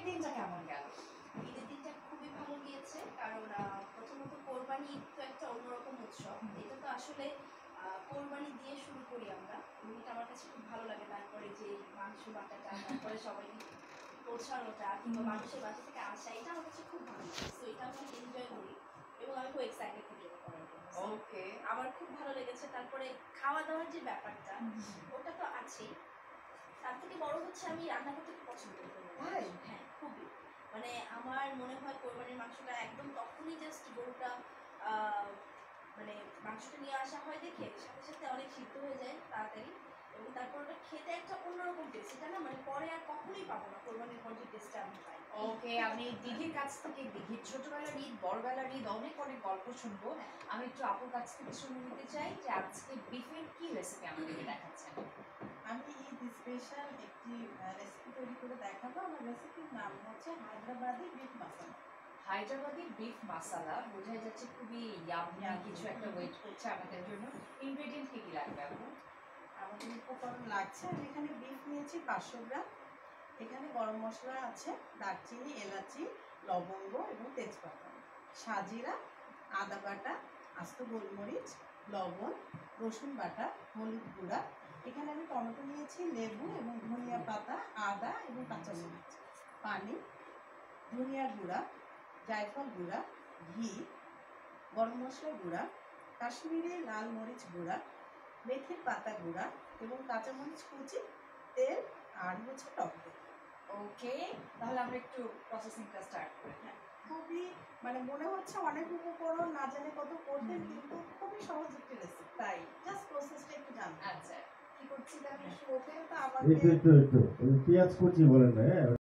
ঈদের দিনটা কেমন গেল? ঈদের দিনটা খুবই ভালো গিয়েছে, কারণ প্রথমত কোরবানি ঈদ তো একটা অন্যরকম উৎসব। এটা তো আসলে কোরবানি দিয়ে শুরু করি আমরা, এবং এটা আমার কাছে খুব ভালো লাগে। তারপরে যে মাংস বাটাটা, তারপরে সবাইকে পৌঁছানোটা কিংবা মানুষের বাসা থেকে আসা, এটা আমার কাছে খুব ভালো লাগে। সো এটা আমি এনজয় করি এবং আমি খুব এক্সাইটেড থাকি এটা করার জন্য। ওকে, আমার খুব ভালো লেগেছে। তারপরে খাওয়া দাওয়ার যে ব্যাপারটা, ওটা তো আছেই। তার থেকে বড় হচ্ছে আমি রান্না করতে খুব পছন্দ করি। তাই? হ্যাঁ, খুবই। মানে আমার মনে হয় কোরবানির মাংসটা একদম তখনই জাস্ট গরুটা মানে মাংসটা নিয়ে আসা হয় দেখে সাথে সাথে অনেক সিদ্ধ হয়ে যায় তাড়াতাড়ি, এবং তারপর ওটা খেতে একটা অন্যরকম টেস্ট। এটা না মানে পরে আর কখনোই পাবো না কোরবানির পর যে টেস্টটা আমি পাই। ওকে, আমি দিদির কাছ থেকে দিদির ছোটবেলার ঈদ, বড়বেলার ঈদ অনেক অনেক গল্প শুনবো। আমি একটু আপুর কাছ থেকে শুনে নিতে চাই যে আজকে বিফের কি রেসিপি আমাদেরকে দেখাচ্ছেন। আমি ঈদ স্পেশাল একটি রেসিপি তৈরি করে দেখাবো। আমার রেসিপির নাম হচ্ছে হায়দ্রাবাদি বিফ মশলা। হায়দ্রাবাদি বিফ মশলা, বোঝাই যাচ্ছে খুবই ইয়াম্মি কিছু একটা ওয়েট করছে আমাদের জন্য। ইনগ্রেডিয়েন্ট কি কি লাগবে আপু? আমাদের উপকরণ লাগছে, আমি এখানে বিফ নিয়েছি 500 গ্রাম। এখানে গরম মশলা আছে, দারচিনি, এলাচি, লবঙ্গ এবং তেজপাতা, সাজিরা, আদা বাটা, আস্ত গোলমরিচ, লবণ, রসুন বাটা, হলুদ গুঁড়া। এখানে আমি টমেটো নিয়েছি, লেবু এবং ধনিয়া পাতা, আদা এবং কাঁচামরিচ, পানি, ধনিয়া গুঁড়া, জায়ফল গুঁড়া, ঘি, গরম মশলা গুঁড়া, কাশ্মীরি লাল মরিচ গুঁড়া, মেথির পাতা গুঁড়া এবং কাঁচামরিচ কুচি, তেল আর হচ্ছে টক দই। ওকে, তাহলে আমরা একটু প্রসেসিংটা স্টার্ট করি। হ্যাঁ, খুবই মানে মনে হচ্ছে অনেক উপকরণ না জানে কত করতেন, কিন্তু খুবই সহজ একটি রেসিপি। তাই? জাস্ট প্রসেসটা একটু জানতে। আচ্ছা, কি করছি তাহলে? প্রথমে তো একটু আমাকে একটু একটু পেঁয়াজ কুচি বলেন না, হ্যাঁ?